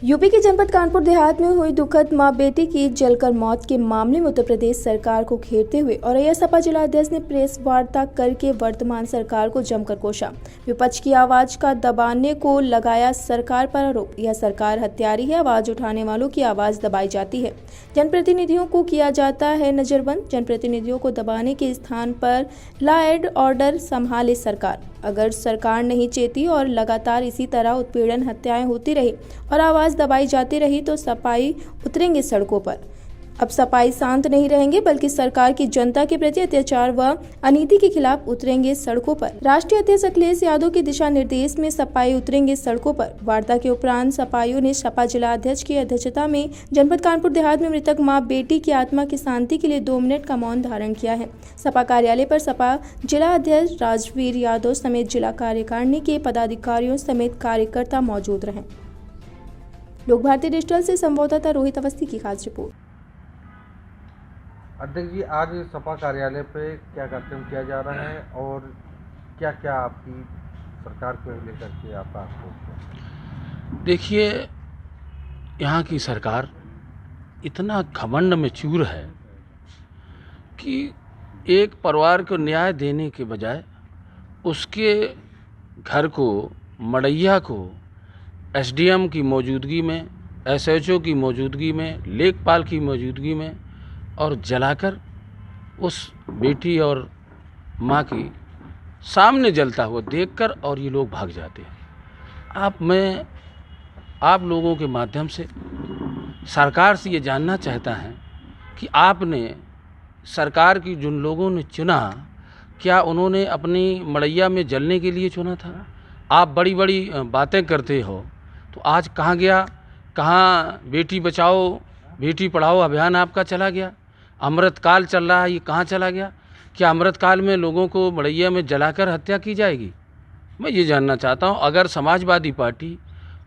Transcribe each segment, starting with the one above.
UP के जनपद कानपुर देहात में हुई दुखद मां बेटी की जलकर मौत के मामले में उत्तर प्रदेश सरकार को घेरते हुए औरैया सपा जिलाध्यक्ष ने प्रेस वार्ता करके वर्तमान सरकार को जमकर कोसा। विपक्ष की आवाज का दबाने को लगाया सरकार पर आरोप। यह सरकार हत्यारी है, आवाज उठाने वालों की आवाज दबाई जाती है। जनप्रतिनिधियों को किया जाता है नजरबंद। जनप्रतिनिधियों को दबाने के स्थान पर लॉ एंड ऑर्डर संभाले सरकार। अगर सरकार नहीं चेती और लगातार इसी तरह उत्पीड़न, हत्याएं होती रही और आवाज दबाई जाती रही तो सपाई उतरेंगे सड़कों पर। अब सपाई शांत नहीं रहेंगे बल्कि सरकार की जनता के प्रति अत्याचार व अनीति के खिलाफ उतरेंगे सड़कों पर। राष्ट्रीय अध्यक्ष अखिलेश यादव के दिशा निर्देश में सपाई उतरेंगे सड़कों पर। वार्ता के उपरांत सपाइयों ने सपा जिला अध्यक्ष की अध्यक्षता में जनपद कानपुर देहात में मृतक मां बेटी की आत्मा की शांति के लिए 2 मिनट का मौन धारण किया है। सपा कार्यालय पर सपा जिला अध्यक्ष राजवीर यादव समेत जिला कार्यकारिणी के पदाधिकारियों समेत कार्यकर्ता मौजूद रहे। लोक भारती डिजिटल से संवाददाता रोहित अवस्थी की खास रिपोर्ट। अध्यक्ष जी, आज सपा कार्यालय पे क्या कार्यक्रम किया जा रहा है और क्या क्या आपकी सरकार को लेकर के आपका आक्रोश? देखिए, यहाँ की सरकार इतना घमंड में चूर है कि एक परिवार को न्याय देने के बजाय उसके घर को, मड़ैया को एसडीएम की मौजूदगी में, एसएचओ की मौजूदगी में, लेखपाल की मौजूदगी में और जलाकर उस बेटी और माँ की सामने जलता हुआ देखकर और ये लोग भाग जाते हैं। मैं आप लोगों के माध्यम से सरकार से ये जानना चाहता है कि आपने सरकार की जिन लोगों ने चुना, क्या उन्होंने अपनी मड़ैया में जलने के लिए चुना था? आप बड़ी बड़ी बातें करते हो तो आज कहाँ गया? कहाँ बेटी बचाओ बेटी पढ़ाओ अभियान आपका चला गया? अमृतकाल चल रहा है, ये कहाँ चला गया? क्या अमृतकाल में लोगों को मड़ैया में जलाकर हत्या की जाएगी? मैं ये जानना चाहता हूँ। अगर समाजवादी पार्टी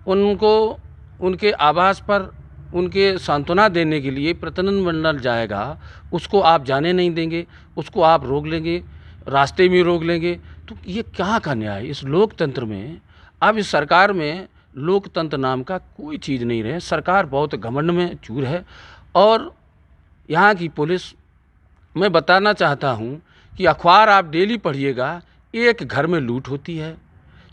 उनको उनके आवास पर उनके सांत्वना देने के लिए प्रतिनिधिमंडल जाएगा, उसको आप जाने नहीं देंगे, उसको आप रोक लेंगे, रास्ते में रोक लेंगे, तो ये कहाँ का न्याय? इस लोकतंत्र में, अब इस सरकार में लोकतंत्र नाम का कोई चीज़ नहीं रहे। सरकार बहुत घमंड में चूर है। और यहाँ की पुलिस, मैं बताना चाहता हूँ कि अखबार आप डेली पढ़िएगा, एक घर में लूट होती है,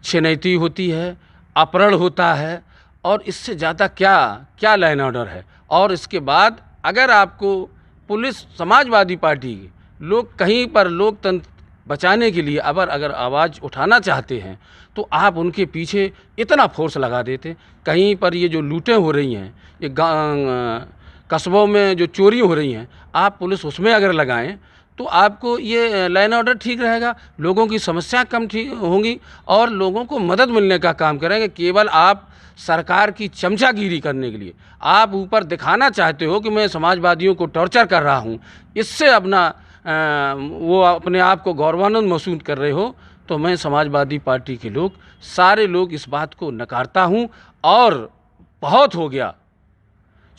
छिनैती होती है, अपहरण होता है, और इससे ज़्यादा क्या क्या लॉ एंड ऑर्डर है? और इसके बाद अगर आपको पुलिस, समाजवादी पार्टी के लोग कहीं पर लोकतंत्र बचाने के लिए अगर आवाज़ उठाना चाहते हैं तो आप उनके पीछे इतना फोर्स लगा देते। कहीं पर ये जो लूटें हो रही हैं, ये कस्बों में जो चोरी हो रही हैं, आप पुलिस उसमें अगर लगाएं तो आपको ये लॉ एंड ऑर्डर ठीक रहेगा, लोगों की समस्या कम ठीक होंगी और लोगों को मदद मिलने का काम करेंगे। केवल आप सरकार की चमचागिरी करने के लिए आप ऊपर दिखाना चाहते हो कि मैं समाजवादियों को टॉर्चर कर रहा हूँ, इससे अपना वो अपने आप को गौरवान्वित महसूस कर रहे हो, तो मैं समाजवादी पार्टी के लोग, सारे लोग इस बात को नकारता हूँ। और बहुत हो गया,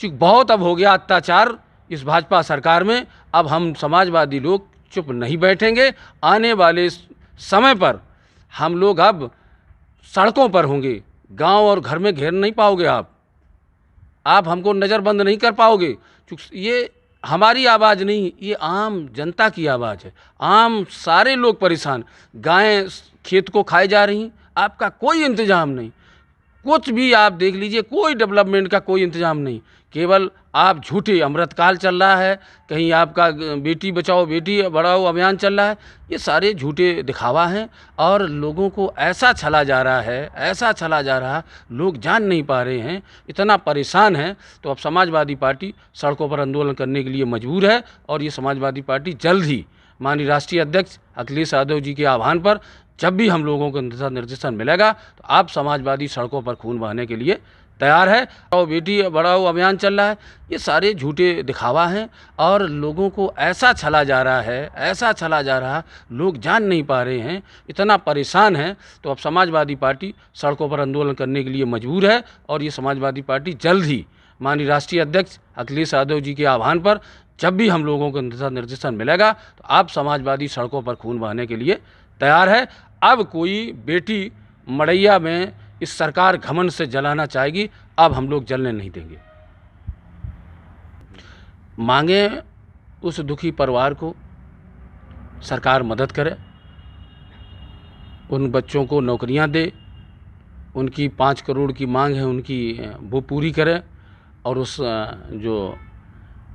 चूँकि बहुत अब हो गया अत्याचार इस भाजपा सरकार में। अब हम समाजवादी लोग चुप नहीं बैठेंगे। आने वाले समय पर हम लोग अब सड़कों पर होंगे। गांव और घर में घेर नहीं पाओगे आप हमको नज़रबंद नहीं कर पाओगे, क्योंकि ये हमारी आवाज़ नहीं, ये आम जनता की आवाज़ है। आम सारे लोग परेशान, गायें खेत को खाए जा रही, आपका कोई इंतज़ाम नहीं, कुछ भी आप देख लीजिए, कोई डेवलपमेंट का कोई इंतज़ाम नहीं। केवल आप झूठे, अमृतकाल चल रहा है, कहीं आपका बेटी बचाओ बेटी बढ़ाओ अभियान चल रहा है, ये सारे झूठे दिखावा हैं और लोगों को ऐसा छला जा रहा है, ऐसा छला जा रहा है, लोग जान नहीं पा रहे हैं, इतना परेशान हैं। तो अब समाजवादी पार्टी सड़कों पर आंदोलन करने के लिए मजबूर है और ये समाजवादी पार्टी जल्द ही माननीय राष्ट्रीय अध्यक्ष अखिलेश यादव जी के आह्वान पर जब भी हम लोगों को दिशा निर्देशन मिलेगा तो आप समाजवादी सड़कों पर खून बहाने के लिए तैयार है। और बेटी बढ़ाओ अभियान चल रहा है, ये सारे झूठे दिखावा हैं और लोगों को ऐसा छला जा रहा है, ऐसा छला जा रहा है, लोग जान नहीं पा रहे हैं, इतना परेशान हैं। तो अब समाजवादी पार्टी सड़कों पर आंदोलन करने के लिए मजबूर है और ये समाजवादी पार्टी जल्द ही माननीय राष्ट्रीय अध्यक्ष अखिलेश यादव जी के आह्वान पर जब भी हम लोगों को दिशा निर्देशन मिलेगा तो आप समाजवादी सड़कों पर खून बहाने के लिए तैयार है। अब कोई बेटी मड़ैया में इस सरकार घमंड से जलाना चाहेगी, अब हम लोग जलने नहीं देंगे। मांगे उस दुखी परिवार को सरकार मदद करे, उन बच्चों को नौकरियां दे, उनकी 5 करोड़ की मांग है उनकी वो पूरी करे, और उस जो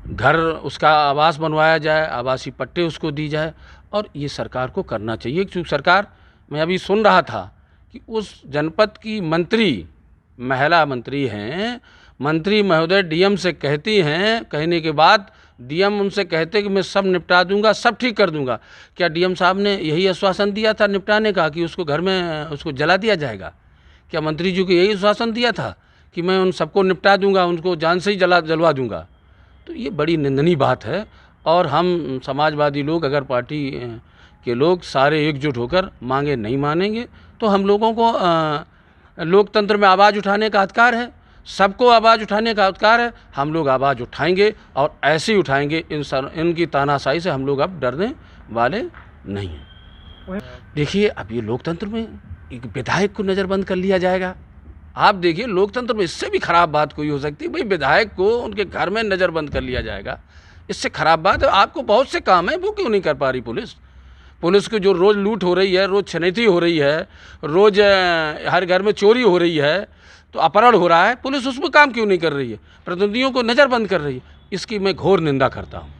घर उसका आवास बनवाया जाए, आवासीय पट्टे उसको दी जाए, और ये सरकार को करना चाहिए। क्योंकि सरकार, मैं अभी सुन रहा था कि उस जनपद की मंत्री, महिला मंत्री हैं, मंत्री महोदय डीएम से कहती हैं, कहने के बाद डीएम उनसे कहते कि मैं सब निपटा दूंगा, सब ठीक कर दूंगा। क्या डीएम साहब ने यही आश्वासन दिया था निपटाने का कि उसको घर में उसको जला दिया जाएगा? क्या मंत्री जी को यही आश्वासन दिया था कि मैं उन सबको निपटा दूंगा, उनको जान से ही जलवा दूंगा? तो ये बड़ी निंदनीय बात है। और हम समाजवादी लोग, अगर पार्टी के लोग सारे एकजुट होकर मांगे नहीं मानेंगे, तो हम लोगों को लोकतंत्र में आवाज़ उठाने का अधिकार है, सबको आवाज़ उठाने का अधिकार है। हम लोग आवाज़ उठाएंगे और ऐसे ही उठाएंगे। इनकी तानाशाही से हम लोग अब डरने वाले नहीं हैं। देखिए, अब ये लोकतंत्र में एक विधायक को नज़रबंद कर लिया जाएगा। आप देखिए, लोकतंत्र में इससे भी खराब बात कोई हो सकती है? भाई, विधायक को उनके घर में नज़रबंद कर लिया जाएगा, इससे खराब बात है। आपको बहुत से काम है, वो क्यों नहीं कर पा रही पुलिस? पुलिस को जो रोज़ लूट हो रही है, रोज़ छिनैती हो रही है, रोज़ हर घर में चोरी हो रही है, तो अपहरण हो रहा है, पुलिस उसमें काम क्यों नहीं कर रही है? प्रतिनिधियों को नज़रबंद कर रही है। इसकी मैं घोर निंदा करता हूँ।